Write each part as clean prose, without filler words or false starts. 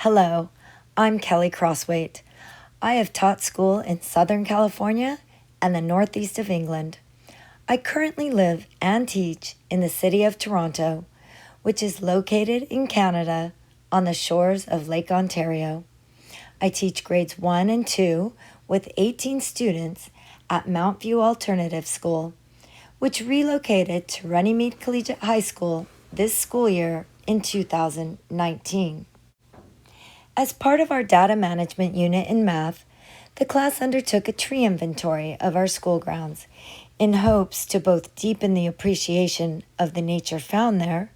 Hello, I'm Kelly Crosswaite. I have taught school in Southern California and the Northeast of England. I currently live and teach in the city of Toronto, which is located in Canada on the shores of Lake Ontario. I teach grades 1 and 2 with 18 students at Mountview Alternative School, which relocated to Runnymede Collegiate High School this school year in 2019. As part of our data management unit in math, the class undertook a tree inventory of our school grounds in hopes to both deepen the appreciation of the nature found there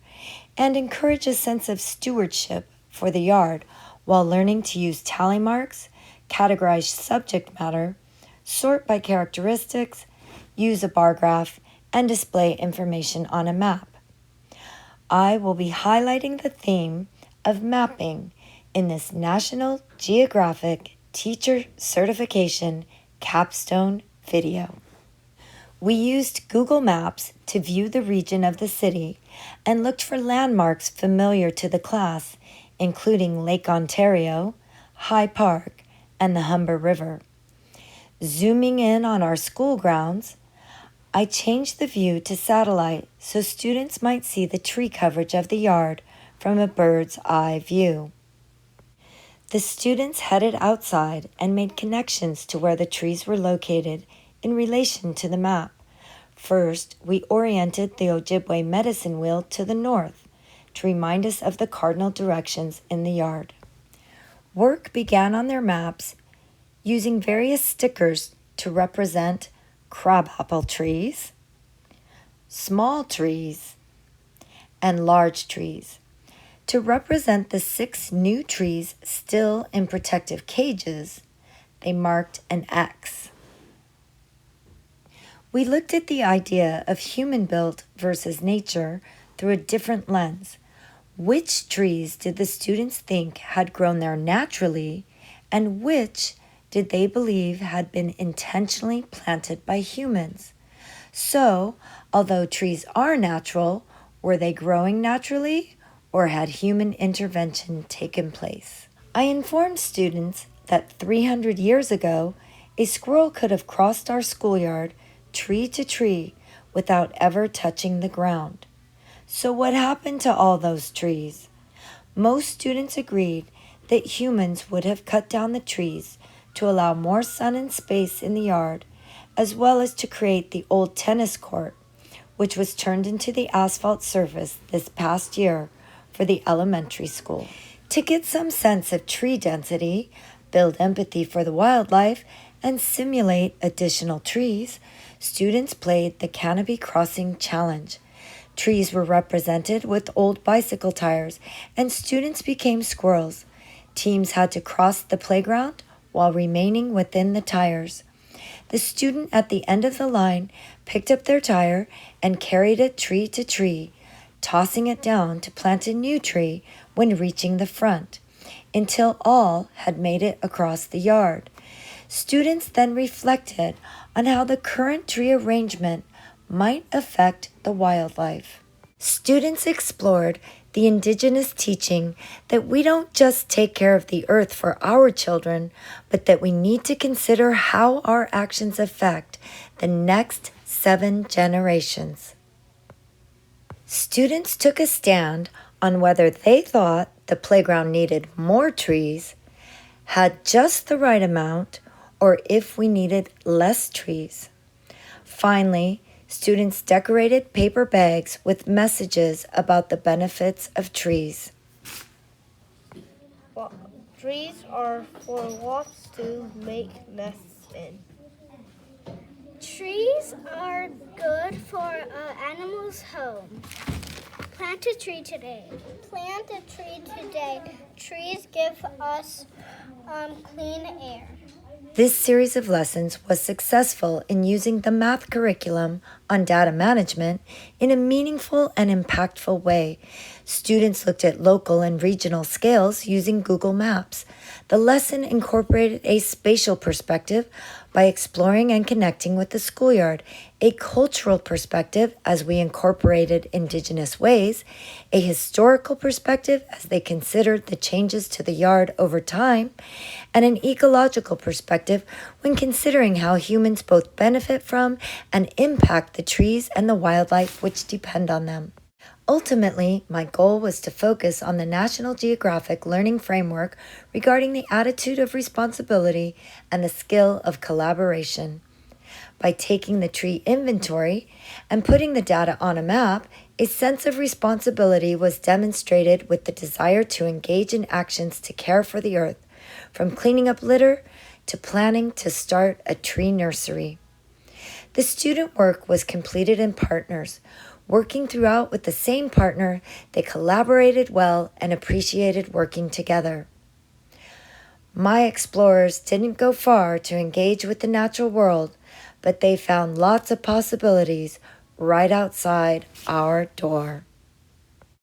and encourage a sense of stewardship for the yard while learning to use tally marks, categorize subject matter, sort by characteristics, use a bar graph, and display information on a map. I will be highlighting the theme of mapping in this National Geographic Teacher Certification capstone video. We used Google Maps to view the region of the city and looked for landmarks familiar to the class, including Lake Ontario, High Park, and the Humber River. Zooming in on our school grounds, I changed the view to satellite so students might see the tree coverage of the yard from a bird's eye view. The students headed outside and made connections to where the trees were located in relation to the map. First, we oriented the Ojibwe medicine wheel to the north to remind us of the cardinal directions in the yard. Work began on their maps using various stickers to represent crabapple trees, small trees, and large trees. To represent the 6 new trees still in protective cages, they marked an X. We looked at the idea of human-built versus nature through a different lens. Which trees did the students think had grown there naturally, and which did they believe had been intentionally planted by humans? So, although trees are natural, were they growing naturally, or had human intervention taken place? I informed students that 300 years ago, a squirrel could have crossed our schoolyard tree to tree without ever touching the ground. So what happened to all those trees? Most students agreed that humans would have cut down the trees to allow more sun and space in the yard, as well as to create the old tennis court, which was turned into the asphalt surface this past year for the elementary school. To get some sense of tree density, build empathy for the wildlife, and simulate additional trees, students played the Canopy Crossing Challenge. Trees were represented with old bicycle tires, and students became squirrels. Teams had to cross the playground while remaining within the tires. The student at the end of the line picked up their tire and carried it tree to tree, tossing it down to plant a new tree when reaching the front, until all had made it across the yard. Students then reflected on how the current tree arrangement might affect the wildlife. Students explored the indigenous teaching that we don't just take care of the earth for our children, but that we need to consider how our actions affect the next 7 generations. Students took a stand on whether they thought the playground needed more trees, had just the right amount, or if we needed less trees. Finally, students decorated paper bags with messages about the benefits of trees. Well, trees are for walks to make nests in. Trees are good for animals' home. Plant a tree today. Plant a tree today. Trees give us clean air. This series of lessons was successful in using the math curriculum on data management in a meaningful and impactful way. Students looked at local and regional scales using Google Maps. The lesson incorporated a spatial perspective by exploring and connecting with the schoolyard, a cultural perspective as we incorporated indigenous ways, a historical perspective as they considered the changes to the yard over time, and an ecological perspective when considering how humans both benefit from and impact the trees and the wildlife which depend on them. Ultimately, my goal was to focus on the National Geographic Learning Framework regarding the attitude of responsibility and the skill of collaboration. By taking the tree inventory and putting the data on a map, a sense of responsibility was demonstrated with the desire to engage in actions to care for the earth, from cleaning up litter to planning to start a tree nursery. The student work was completed in partners. Working throughout with the same partner, they collaborated well and appreciated working together. My explorers didn't go far to engage with the natural world, but they found lots of possibilities right outside our door.